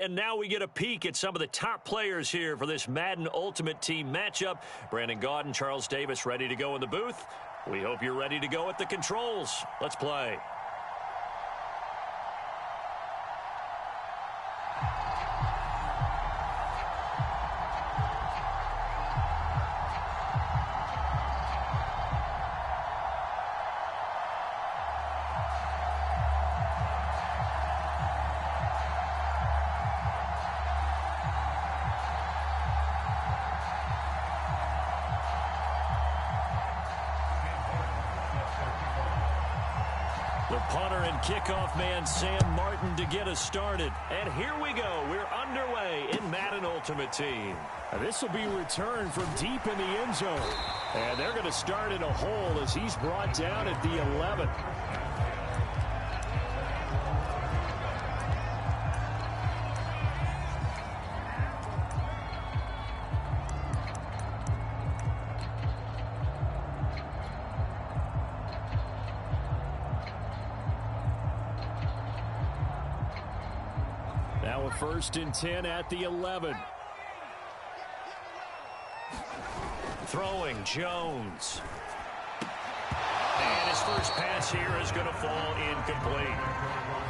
and now we get a peek at some of the top players here for this Madden Ultimate Team matchup. Brandon Gaudin, Charles Davis ready to go in the booth. We hope you're ready to go at the controls. Let's play. The punter and kickoff man, Sam Martin, to get us started. And here we go. We're underway in Madden Ultimate Team. This will be returned from deep in the end zone. And they're going to start in a hole as he's brought down at the 11. Now a 1st and 10 at the 11. Throwing, Jones. And his first pass here is going to fall incomplete.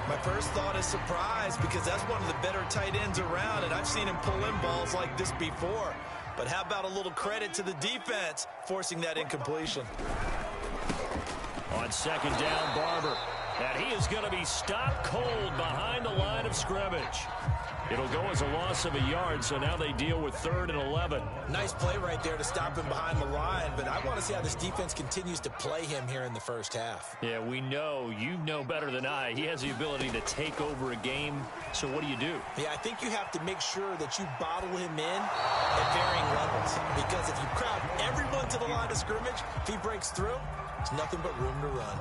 My first thought is surprise because that's one of the better tight ends around, and I've seen him pull in balls like this before. But how about a little credit to the defense forcing that incompletion? On 2nd down, Barber. And he is going to be stopped cold behind the line of scrimmage. It'll go as a loss of a yard, so now they deal with 3rd and 11. Nice play right there to stop him behind the line, but I want to see how this defense continues to play him here in the first half. Yeah, we know. You know better than I. He has the ability to take over a game, so what do you do? Yeah, I think you have to make sure that you bottle him in at varying levels, because if you crowd everyone to the line of scrimmage, if he breaks through, it's nothing but room to run.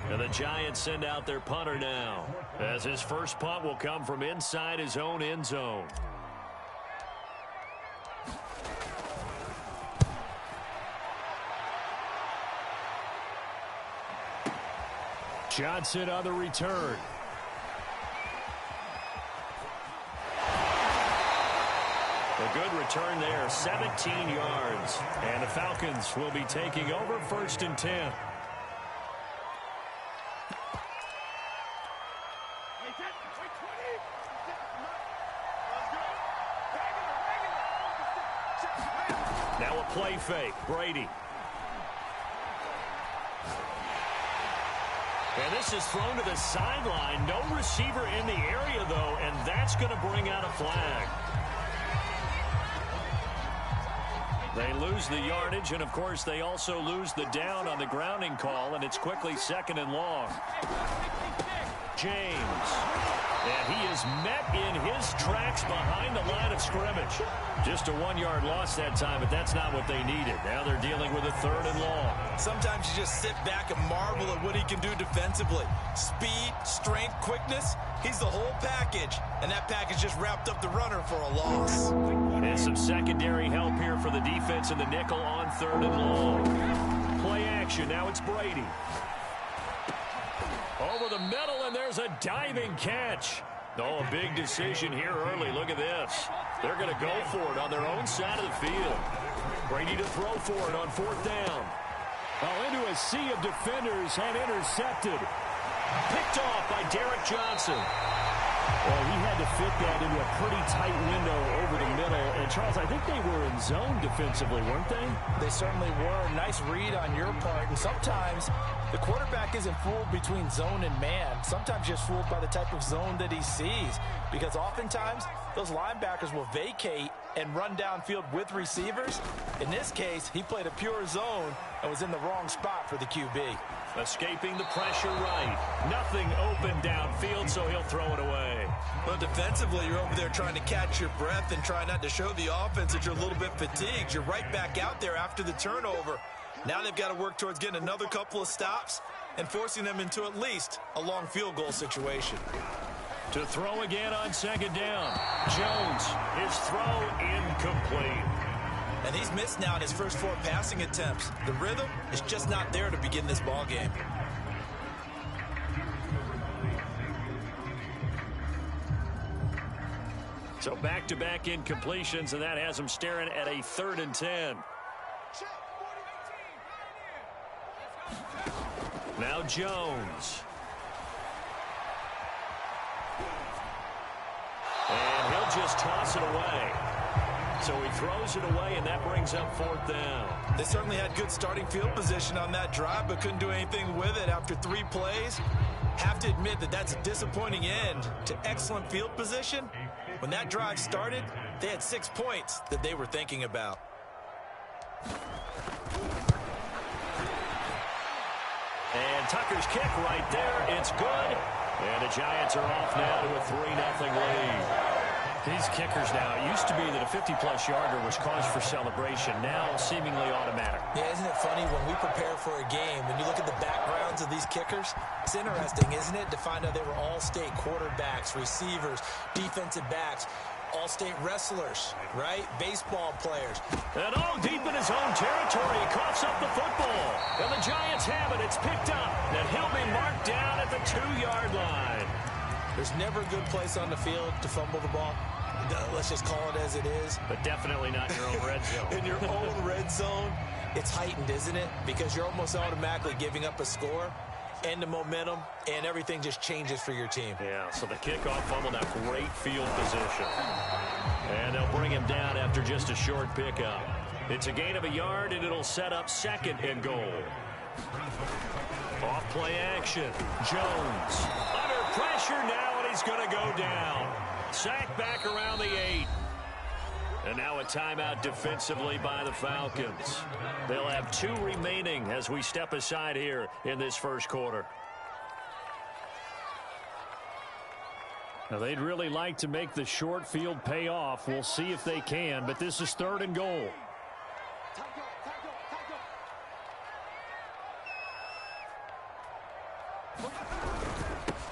And the Giants send out their punter now, as his first punt will come from inside his own end zone. Johnson on the return. A good return there, 17 yards. And the Falcons will be taking over 1st and 10. Now a play fake, Brady. And this is thrown to the sideline. No receiver in the area, though, and that's going to bring out a flag. They lose the yardage, and, of course, they also lose the down on the grounding call, and it's quickly 2nd and long. James. And he is met in his tracks behind the line of scrimmage. Just a 1-yard loss that time, but that's not what they needed. Now they're dealing with a 3rd and long. Sometimes you just sit back and marvel at what he can do defensively. Speed, strength, quickness, he's the whole package. And that package just wrapped up the runner for a loss. And some secondary help here for the defense in the nickel on 3rd and long. Play action, now it's Brady. Over the middle, and there's a diving catch. Oh, a big decision here early. Look at this. They're going to go for it on their own side of the field. Brady to throw for it on 4th down. Into a sea of defenders and intercepted. Picked off by Derek Johnson. Well, he had to fit that into a pretty tight window over the middle. And, Charles, I think they were in zone defensively, weren't they? They certainly were. Nice read on your part. And sometimes the quarterback isn't fooled between zone and man. Sometimes just fooled by the type of zone that he sees. Because oftentimes, those linebackers will vacate and run downfield with receivers. In this case, he played a pure zone and was in the wrong spot for the QB. Escaping the pressure right. Nothing open downfield, so he'll throw it away. Well, defensively, you're over there trying to catch your breath and try not to show the offense that you're a little bit fatigued. You're right back out there after the turnover. Now they've got to work towards getting another couple of stops and forcing them into at least a long field goal situation. To throw again on 2nd down. Jones, his throw incomplete. And he's missed now in his first 4 passing attempts. The rhythm is just not there to begin this ball game. So back-to-back incompletions, and that has them staring at a 3rd and 10. Now Jones. And he'll just toss it away. So he throws it away, and that brings up 4th down. They certainly had good starting field position on that drive, but couldn't do anything with it after 3 plays. Have to admit that that's a disappointing end to excellent field position. When that drive started, they had 6 points that they were thinking about. And Tucker's kick right there. It's good. And the Giants are off now to a 3-0 lead. These kickers now, it used to be that a 50-plus yarder was cause for celebration. Now seemingly automatic. Yeah, isn't it funny when we prepare for a game, when you look at the backgrounds of these kickers, it's interesting, isn't it, to find out they were all-state quarterbacks, receivers, defensive backs, all-state wrestlers, right? Baseball players. And all deep in his own territory, he coughs up the football. And the Giants have it. It's picked up. And he'll be marked down at the 2-yard line. There's never a good place on the field to fumble the ball. Let's just call it as it is. But definitely not in your own red zone. In your own red zone, it's heightened, isn't it? Because you're almost automatically giving up a score and the momentum, and everything just changes for your team. Yeah, so the kickoff fumble, now great field position. And they'll bring him down after just a short pickup. It's a gain of a yard, and it'll set up 2nd and goal. Off play action. Jones under pressure now, and he's going to go down. Sacked back around the 8. And now a timeout defensively by the Falcons. They'll have 2 remaining as we step aside here in this first quarter. Now they'd really like to make the short field pay off. We'll see if they can, but this is 3rd and goal.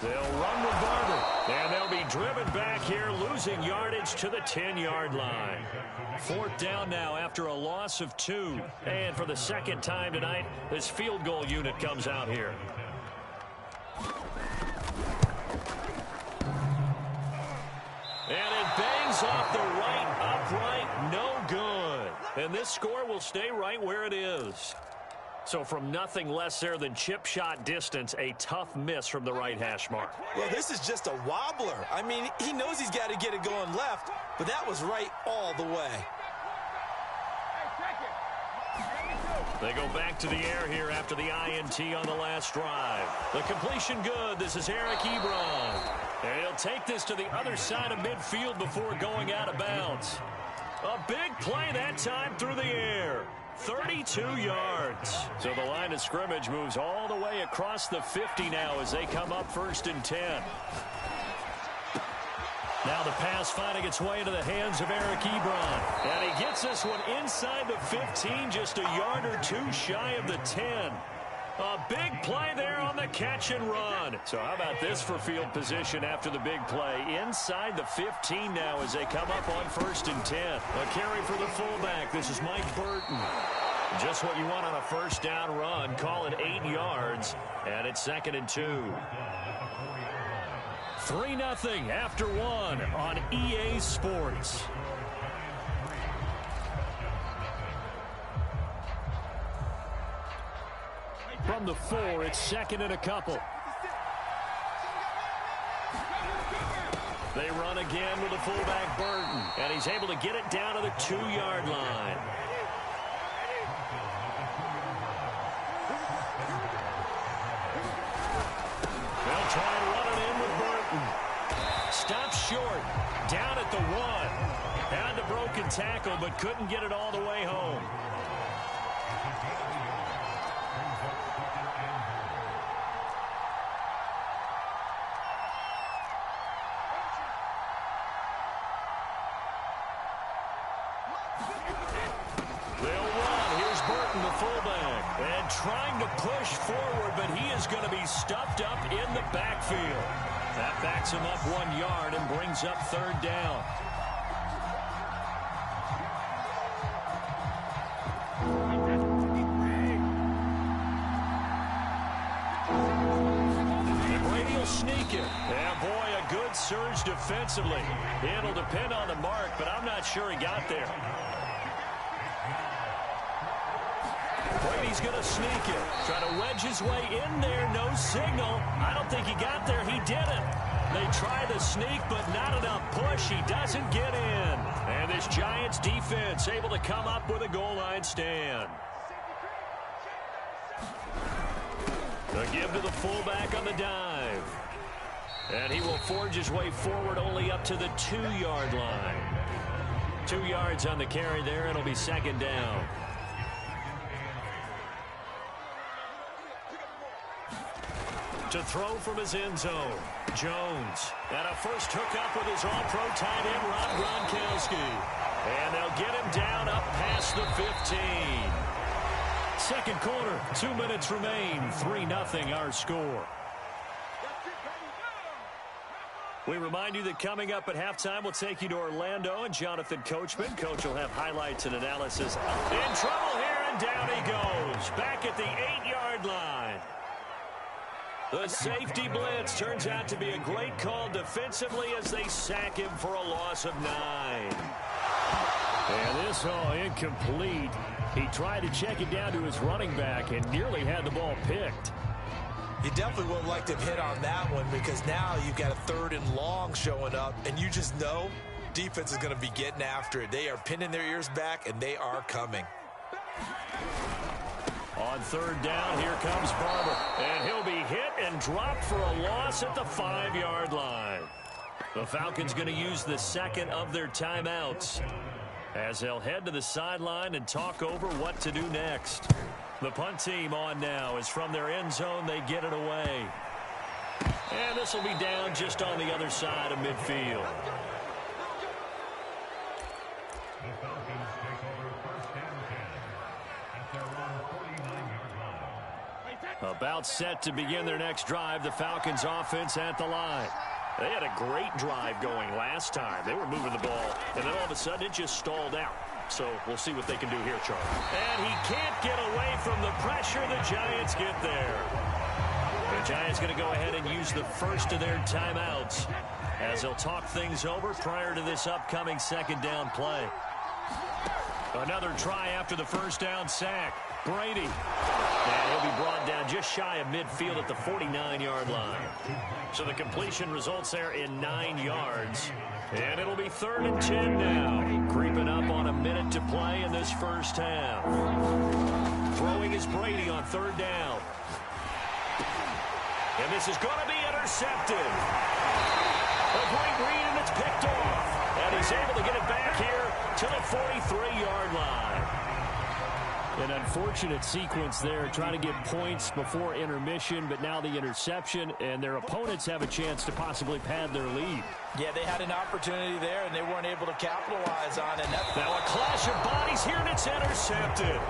They'll run with Barber, and they'll be driven back here, losing yardage to the 10-yard line. 4th down now after a loss of 2. And for the 2nd time tonight, this field goal unit comes out here. And it bangs off the right upright, no good. And this score will stay right where it is. So from nothing less there than chip shot distance, a tough miss from the right hash mark. Well, this is just a wobbler. I mean, he knows he's got to get it going left, but that was right all the way. They go back to the air here after the INT on the last drive. The completion good. This is Eric Ebron. And he'll take this to the other side of midfield before going out of bounds. A big play that time through the air. 32 yards. So the line of scrimmage moves all the way across the 50 now as they come up 1st and 10. Now the pass finding its way into the hands of Eric Ebron. And he gets this one inside the 15, just a yard or 2 shy of the 10. A big play there on the catch and run. So how about this for field position after the big play? Inside the 15 now as they come up on 1st and 10. A carry for the fullback. This is Mike Burton. Just what you want on a 1st down run. Call it 8 yards. And it's 2nd and 2. 3-0 after 1 on EA Sports. From the 4, it's 2nd and a couple. They run again with the fullback Burton, and he's able to get it down to the 2-yard line. They'll try and run it in with Burton. Stops short, down at the 1. Had the broken tackle, but couldn't get it all the way home. Trying to push forward, but he is going to be stuffed up in the backfield. That backs him up 1 yard and brings up 3rd down. And Brady will sneak it. And boy, a good surge defensively. It'll depend on the mark, but I'm not sure he got there. Brady's going to sneak it. Try to wedge his way in there. No signal. I don't think he got there. He didn't. They try the sneak, but not enough push. He doesn't get in. And this Giants defense able to come up with a goal line stand. The give to the fullback on the dive. And he will forge his way forward only up to the 2-yard line. 2 yards on the carry there. It'll be second down. To throw from his end zone, Jones. And a first hookup with his all-pro tight end, Rob Gronkowski. And they'll get him down up past the 15. Second quarter, 2 minutes remain. 3-0 our score. We remind you that coming up at halftime, we'll take you to Orlando and Jonathan Coachman. Coach will have highlights and analysis. In trouble here, and down he goes. Back at the 8-yard line. The safety blitz turns out to be a great call defensively as they sack him for a loss of 9. And this all incomplete. He tried to check it down to his running back and nearly had the ball picked. You definitely would have liked to hit on that one because now you've got a 3rd and long showing up, and you just know defense is going to be getting after it. They are pinning their ears back, and they are coming. On 3rd down, here comes Barber. And he'll be hit and dropped for a loss at the 5-yard line. The Falcons going to use the second of their timeouts as they'll head to the sideline and talk over what to do next. The punt team on now is from their end zone. They get it away. And this will be down just on the other side of midfield. About set to begin their next drive, the Falcons offense at the line. They had a great drive going last time. They were moving the ball, and then all of a sudden it just stalled out. So we'll see what they can do here, Charlie. And he can't get away from the pressure. The Giants get there. The Giants going to go ahead and use the first of their timeouts as they'll talk things over prior to this upcoming second down play. Another try after the first down sack. Brady. And he'll be brought down just shy of midfield at the 49-yard line. So the completion results there in 9 yards. And it'll be 3rd and 10 now. Creeping up on a minute to play in this first half. Throwing is Brady on 3rd down. And this is going to be intercepted. A great read, and it's picked off. And he's able to get it back here to the 43-yard line. An unfortunate sequence there, trying to get points before intermission, but now the interception, and their opponents have a chance to possibly pad their lead. Yeah, they had an opportunity there, and they weren't able to capitalize on it. Now a clash of bodies here, and it's intercepted.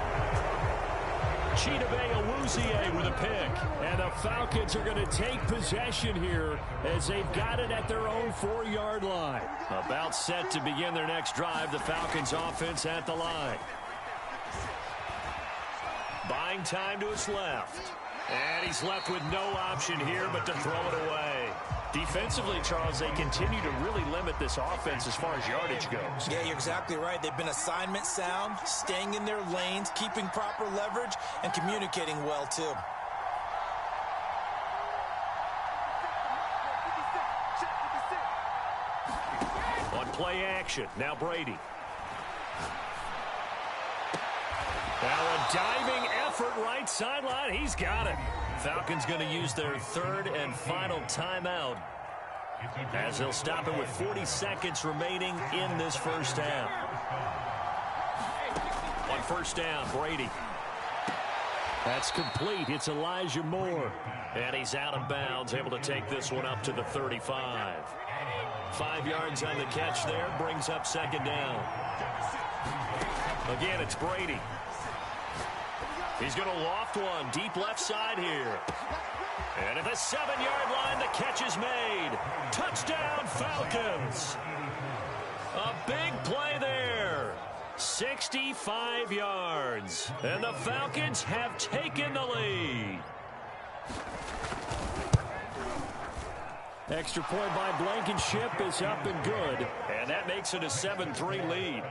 Chidobe Awuzie with a pick. And the Falcons are going to take possession here as they've got it at their own 4-yard line. About set to begin their next drive, the Falcons offense at the line. Buying time to his left. And he's left with no option here but to throw it away. Defensively, Charles, they continue to really limit this offense as far as yardage goes. Yeah, you're exactly right. They've been assignment sound, staying in their lanes, keeping proper leverage, and communicating well, too. On play action, now Brady. Now a diving effort right sideline. He's got it. Falcons going to use their 3rd and final timeout as they'll stop it with 40 seconds remaining in this first half. On 1st down, Brady. That's complete. It's Elijah Moore. And he's out of bounds, able to take this one up to the 35. 5 yards on the catch there, brings up 2nd down. Again, it's Brady. He's going to loft one deep left side here. And at the 7-yard line, the catch is made. Touchdown, Falcons. A big play there. 65 yards. And the Falcons have taken the lead. Extra point by Blankenship is up and good. And that makes it a 7-3 lead.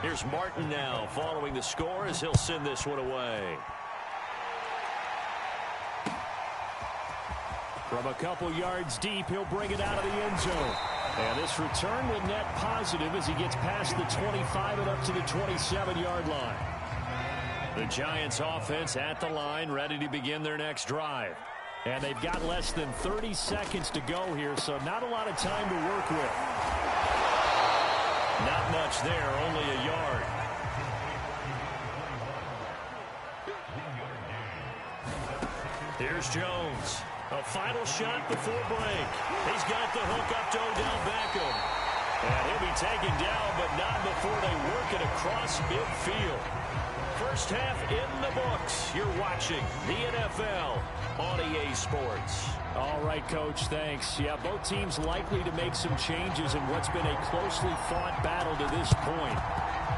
Here's Martin now following the score as he'll send this one away. From a couple yards deep, he'll bring it out of the end zone. And this return will net positive as he gets past the 25 and up to the 27-yard line. The Giants offense at the line, ready to begin their next drive. And they've got less than 30 seconds to go here, so not a lot of time to work with. Not much there, only a yard. Here's Jones. A final shot before break. He's got the hook up to Odell Beckham. And he'll be taken down, but not before they work it across midfield. First half in the books. You're watching the NFL on EA Sports. All right, Coach, thanks. Yeah, both teams likely to make some changes in what's been a closely fought battle to this point.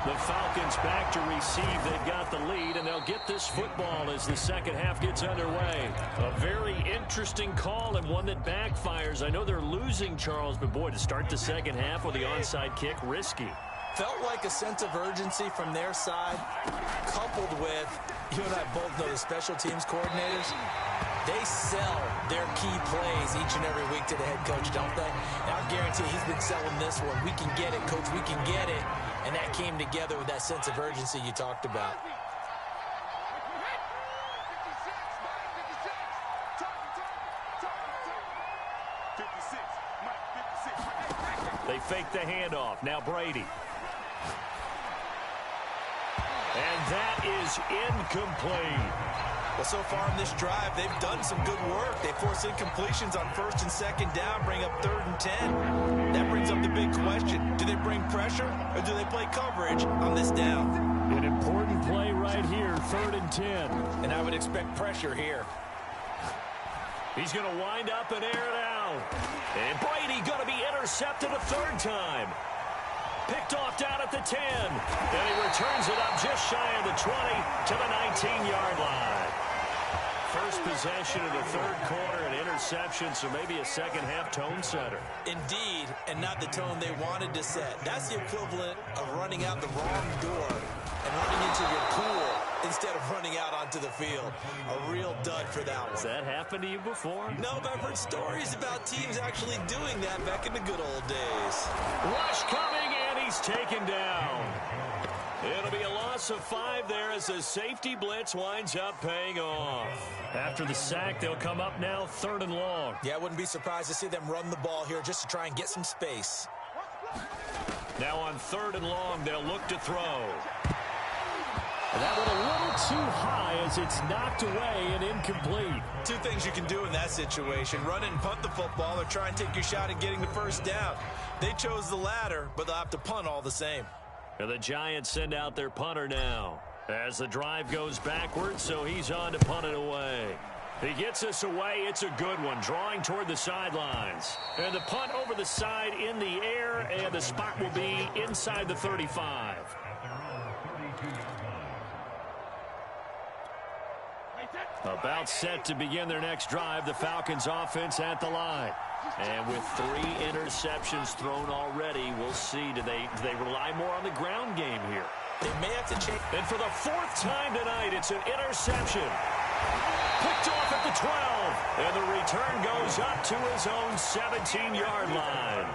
The Falcons back to receive. They've got the lead, and they'll get this football as the second half gets underway. A very interesting call and one that backfires. I know they're losing, Charles, but boy, to start the second half with the onside kick, risky. Felt like a sense of urgency from their side, coupled with, you and I both know the special teams coordinators, they sell their key plays each and every week to the head coach, don't they? And I guarantee he's been selling this one. We can get it, coach, we can get it. And that came together with that sense of urgency you talked about. They fake the handoff. Now Brady. And that is incomplete. Well, so far in this drive, they've done some good work. They force incompletions on first and second down, bring up 3rd and 10. That brings up the big question. Do they bring pressure or do they play coverage on this down? An important play right here, 3rd and 10. And I would expect pressure here. He's going to wind up and air it out. And Brady going to be intercepted a 3rd time. Picked off down at the 10. And he returns it up just shy of the 20 to the 19-yard line. First possession of the 3rd quarter, an interception, so maybe a second-half tone setter. Indeed, and not the tone they wanted to set. That's the equivalent of running out the wrong door and running into your pool instead of running out onto the field. A real dud for that one. Has that happened to you before? No, but I've heard stories about teams actually doing that back in the good old days. Rush coming, and he's taken down. It'll be a loss of 5 there as the safety blitz winds up paying off. After the sack, they'll come up now 3rd and long. Yeah, I wouldn't be surprised to see them run the ball here just to try and get some space. Now on 3rd and long, they'll look to throw. And that one a little too high as it's knocked away and incomplete. Two things you can do in that situation. Run and punt the football or try and take your shot at getting the first down. They chose the latter, but they'll have to punt all the same. And the Giants send out their punter now as the drive goes backwards, so he's on to punt it away. He gets us away. It's a good one, drawing toward the sidelines. And the punt over the side in the air, and the spot will be inside the 35. About set to begin their next drive, the Falcons offense at the line. And with 3 interceptions thrown already, we'll see. Do they rely more on the ground game here? They may have to change. And for the 4th time tonight, it's an interception. Picked off at the 12. And the return goes up to his own 17-yard line.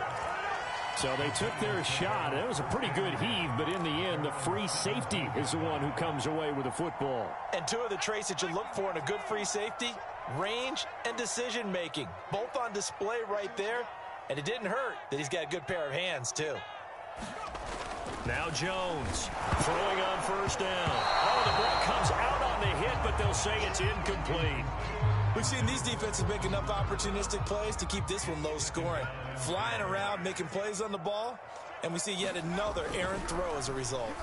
So they took their shot. It was a pretty good heave, but in the end, the free safety is the one who comes away with the football. And 2 of the traits that you look for in a good free safety, range and decision-making. Both on display right there. And it didn't hurt that he's got a good pair of hands, too. Now Jones throwing on 1st down. Oh, the ball comes out on the hit, but they'll say it's incomplete. We've seen these defenses make enough opportunistic plays to keep this one low scoring. Flying around, making plays on the ball, and we see yet another errant throw as a result.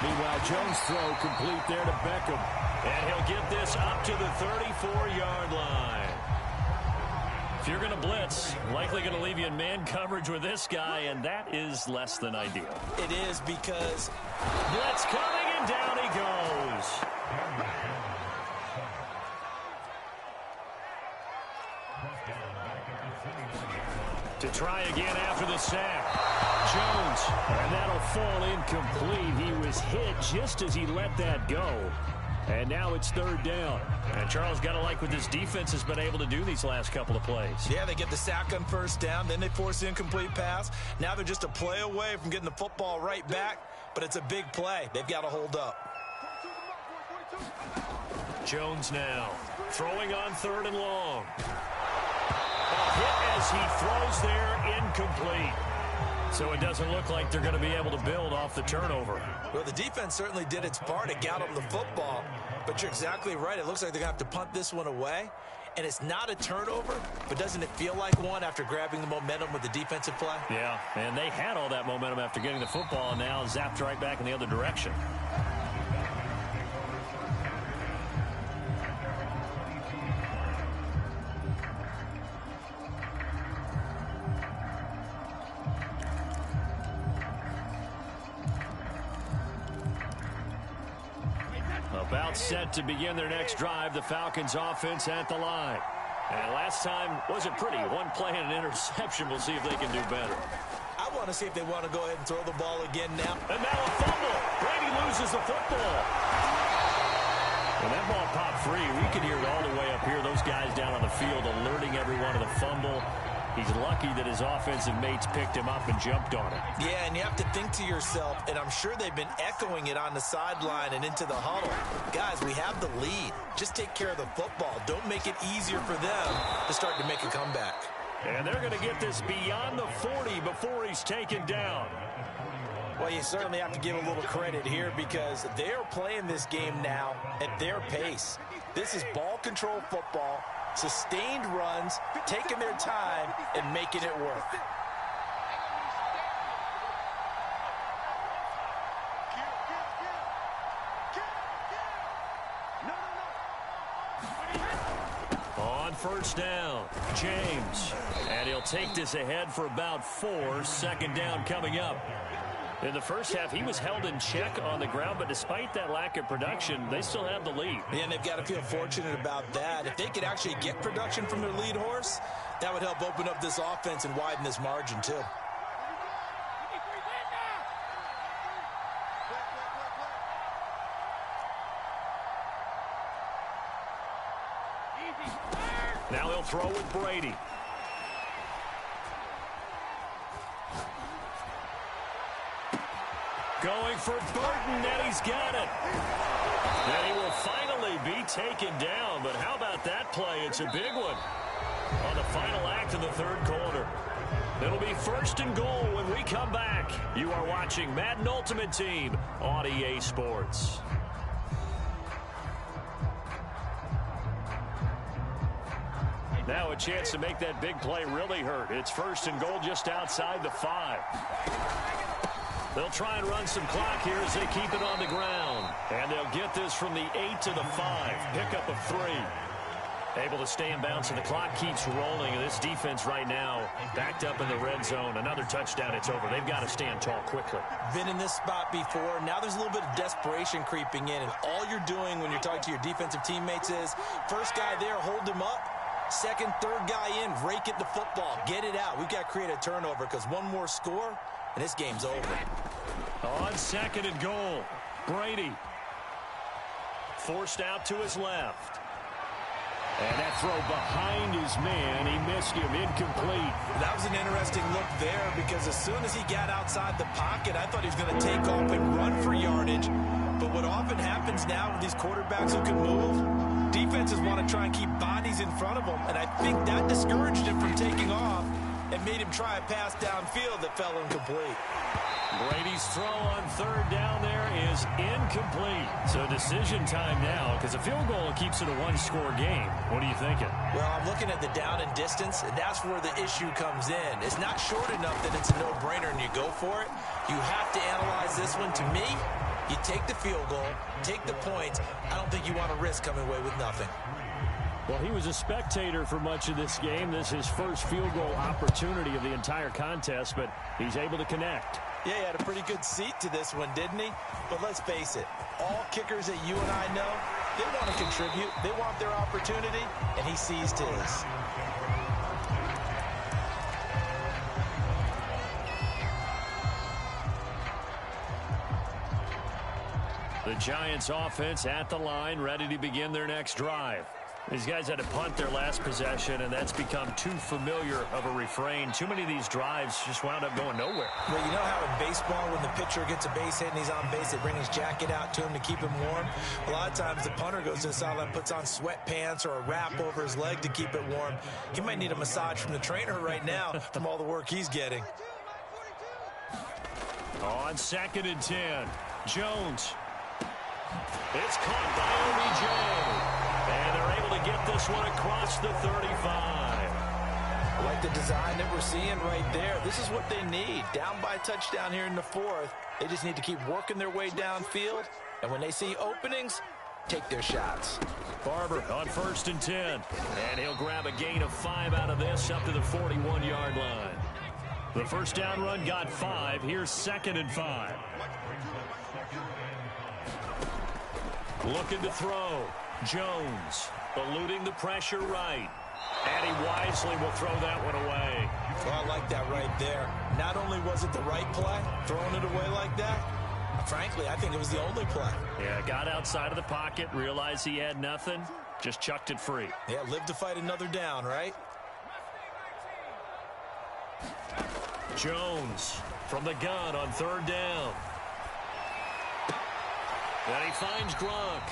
Meanwhile, Jones' throw complete there to Beckham. And he'll get this up to the 34-yard line. If you're going to blitz, likely going to leave you in man coverage with this guy, and that is less than ideal. It is because blitz coming, and down he goes. To try again after the sack. Jones, and that'll fall incomplete. He was hit just as he let that go. And now it's third down. And Charles, got to like what this defense has been able to do these last couple of plays. Yeah, they get the sack on first down, then they force the incomplete pass. Now they're just a play away from getting the football right back, but it's a big play. They've got to hold up. Jones now throwing on third and long. A hit as he throws there, incomplete. So it doesn't look like they're going to be able to build off the turnover. Well, the defense certainly did its part. It got them the football. But you're exactly right. It looks like they're going to have to punt this one away. And it's not a turnover, but doesn't it feel like one after grabbing the momentum with the defensive play? Yeah, and they had all that momentum after getting the football, and now zapped right back in the other direction. About set to begin their next drive, the Falcons offense at the line. And last time wasn't pretty. One play and an interception. We'll see if they can do better. I want to see if they want to go ahead and throw the ball again now. And now a fumble. Brady loses the football. When that ball popped free, we can hear it all the way up here. Those guys down on the field alerting everyone of the fumble. He's lucky that his offensive mates picked him up and jumped on it. Yeah, and you have to think to yourself, and I'm sure they've been echoing it on the sideline and into the huddle. Guys, we have the lead. Just take care of the football. Don't make it easier for them to start to make a comeback. And they're going to get this beyond the 40 before he's taken down. Well, you certainly have to give a little credit here because they're playing this game now at their pace. This is ball control football. Sustained runs, taking their time, and making it work. On first down, James. And he'll take this ahead for about 4. Second down coming up. In the first half, he was held in check on the ground, but despite that lack of production, they still have the lead. Yeah, and they've got to feel fortunate about that. If they could actually get production from their lead horse, that would help open up this offense and widen this margin, too. Now they'll throw with Brady. Going for Burton, and he's got it. And he will finally be taken down, but how about that play? It's a big one on the final act of the third quarter. It'll be first and goal when we come back. You are watching Madden Ultimate Team on EA Sports. Now a chance to make that big play really hurt. It's first and goal just outside the 5. They'll try and run some clock here as they keep it on the ground. And they'll get this from the 8 to the 5. Pickup of 3. Able to stay in bounds, and the clock keeps rolling. And this defense right now backed up in the red zone. Another touchdown, it's over. They've got to stand tall quickly. Been in this spot before. Now there's a little bit of desperation creeping in. And all you're doing when you're talking to your defensive teammates is, first guy there, hold him up. Second, third guy in, rake it the football. Get it out. We've got to create a turnover because one more score, and this game's over. On second and goal, Brady forced out to his left. And that throw behind his man, he missed him, incomplete. That was an interesting look there because as soon as he got outside the pocket, I thought he was going to take off and run for yardage. But what often happens now with these quarterbacks who can move, defenses want to try and keep bodies in front of them, and I think that discouraged him from taking off and made him try a pass downfield that fell incomplete. Brady's throw on third down there is incomplete. So decision time now because a field goal keeps it a one-score game. What are you thinking? Well, I'm looking at the down and distance, and that's where the issue comes in. It's not short enough that it's a no-brainer and you go for it. You have to analyze this one. To me, you take the field goal, take the points. I don't think you want to risk coming away with nothing. Well, he was a spectator for much of this game. This is his first field goal opportunity of the entire contest, but he's able to connect. Yeah, he had a pretty good seat to this one, didn't he? But let's face it, all kickers that you and I know, they want to contribute. They want their opportunity, and he seized his. The Giants offense at the line, ready to begin their next drive. These guys had to punt their last possession, and that's become too familiar of a refrain. Too many of these drives just wound up going nowhere. Well, you know how in baseball, when the pitcher gets a base hit and he's on base, they bring his jacket out to him to keep him warm? A lot of times the punter goes to the sideline, puts on sweatpants or a wrap over his leg to keep it warm. He might need a massage from the trainer right now from all the work he's getting. On 2nd and 10, Jones. It's caught by OBJ. And they're able to get this one across the 35. I like the design that we're seeing right there. This is what they need. Down by a touchdown here in the 4th. They just need to keep working their way downfield. And when they see openings, take their shots. Barber on 1st and 10. And he'll grab a gain of 5 out of this up to the 41-yard line. The first down run got 5. Here's 2nd and 5. Looking to throw. Jones eluding the pressure right. And he wisely will throw that one away. Well, I like that right there. Not only was it the right play, throwing it away like that, frankly, I think it was the only play. Yeah, got outside of the pocket, realized he had nothing, just chucked it free. Yeah, live to fight another down, right? Jones from the gun on 3rd down. And he finds Gronk.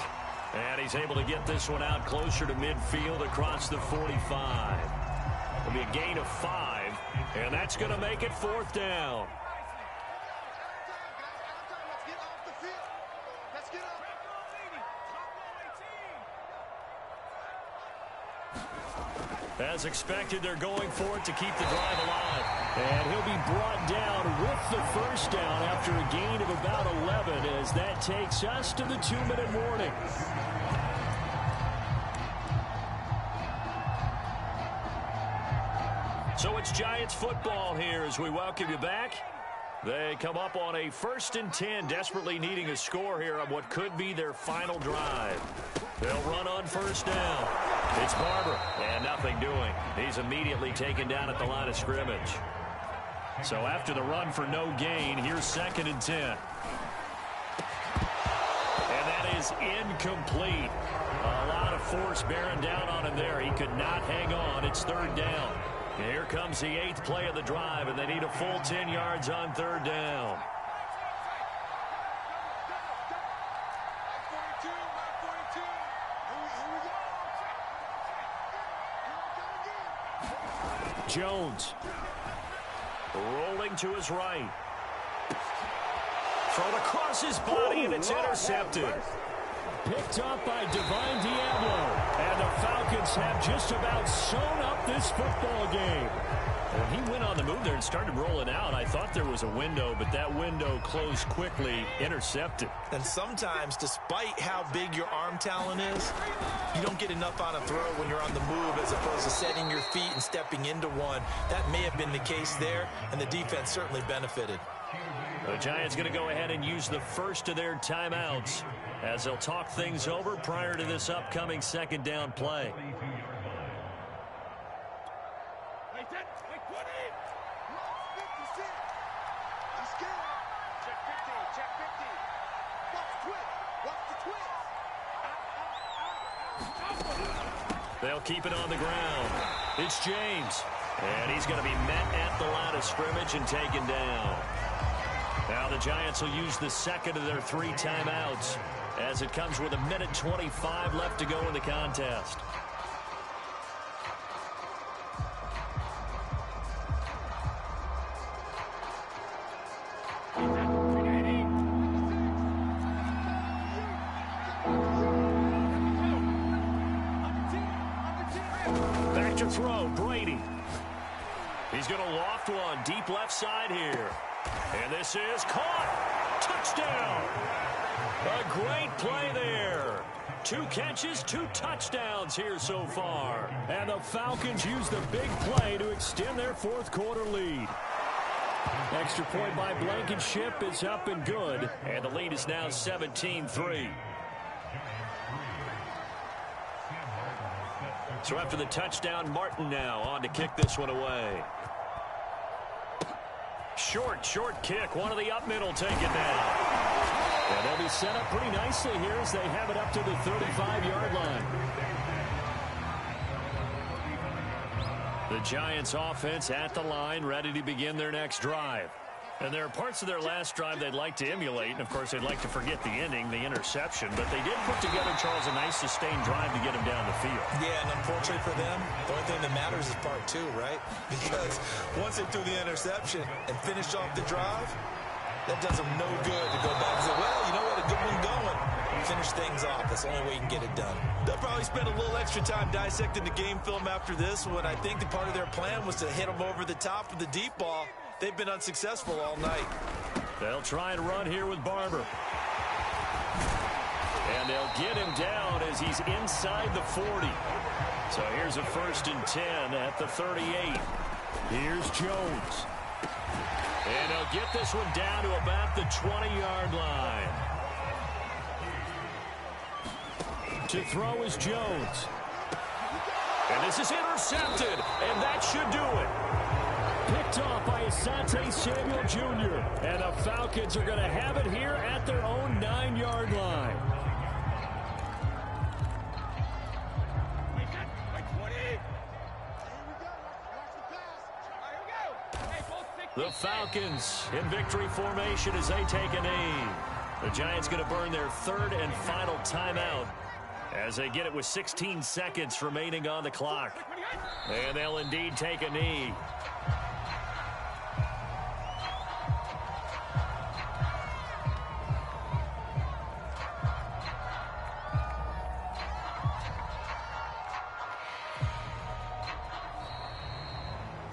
And he's able to get this one out closer to midfield across the 45. It'll be a gain of 5, and that's going to make it 4th down. As expected, they're going for it to keep the drive alive. And he'll be brought down with the first down after a gain of about 11 as that takes us to the 2-minute warning. So it's Giants football here as we welcome you back. They come up on a 1st and 10, desperately needing a score here on what could be their final drive. They'll run on 1st down. It's Barber, and nothing doing. He's immediately taken down at the line of scrimmage. So after the run for no gain, here's 2nd and 10. And that is incomplete. A lot of force bearing down on him there. He could not hang on. It's 3rd down. Here comes the 8th play of the drive, and they need a full 10 yards on 3rd down. Jones rolling to his right. Thrown across his body, and it's intercepted. Picked up by Divine Diablo. And the Falcons have just about sewn up this football game. When he went on the move there and started rolling out, I thought there was a window, but that window closed quickly, intercepted. And sometimes, despite how big your arm talent is, you don't get enough on a throw when you're on the move as opposed to setting your feet and stepping into one. That may have been the case there, and the defense certainly benefited. The Giants going to go ahead and use the first of their timeouts as they'll talk things over prior to this upcoming 2nd down play. They'll keep it on the ground. It's James. And he's going to be met at the line of scrimmage and taken down. Now the Giants will use the 2nd of their 3 timeouts as it comes with 1:25 left to go in the contest. Back to throw, Brady. He's going to loft one deep left side here. And this is caught. Touchdown. A great play there. 2 catches, 2 touchdowns here so far. And the Falcons use the big play to extend their 4th quarter lead. Extra point by Blankenship is up and good. And the lead is now 17-3. So after the touchdown, Martin now on to kick this one away. Short kick. One of the up middle taken down. And they'll be set up pretty nicely here as they have it up to the 35-yard line. The Giants offense at the line, ready to begin their next drive. And there are parts of their last drive they'd like to emulate. And, of course, they'd like to forget the ending, the interception. But they did put together, Charles, a nice sustained drive to get him down the field. Yeah, and unfortunately for them, the only thing that matters is part two, right? Because once they threw the interception and finished off the drive, that does them no good to go back and say, well, you know what, a good one going. Finish things off. That's the only way you can get it done. They'll probably spend a little extra time dissecting the game film after this one. I think that part of their plan was to hit them over the top with the deep ball. They've been unsuccessful all night. They'll try and run here with Barber. And they'll get him down as he's inside the 40. So here's a 1st and 10 at the 38. Here's Jones. And they'll get this one down to about the 20-yard line. To throw is Jones. And this is intercepted. And that should do it. Picked off by Asante Samuel Jr. And the Falcons are going to have it here at their own 9-yard line. The Falcons in victory formation as they take a knee. The Giants going to burn their 3rd and final timeout as they get it with 16 seconds remaining on the clock. And they'll indeed take a knee.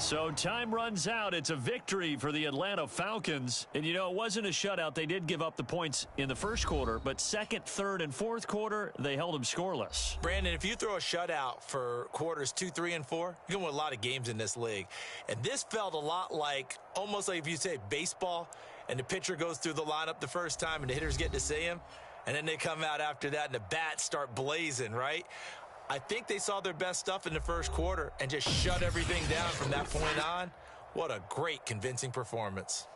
So time runs out. It's a victory for the Atlanta Falcons. And, you know, it wasn't a shutout. They did give up the points in the first quarter, but second, third, and fourth quarter, they held them scoreless. Brandon, if you throw a shutout for quarters 2, 3, and 4, you're going to win a lot of games in this league. And this felt a lot like, almost like if you say baseball, and the pitcher goes through the lineup the first time and the hitters get to see him, and then they come out after that and the bats start blazing, right? I think they saw their best stuff in the first quarter and just shut everything down from that point on. What a great, convincing performance.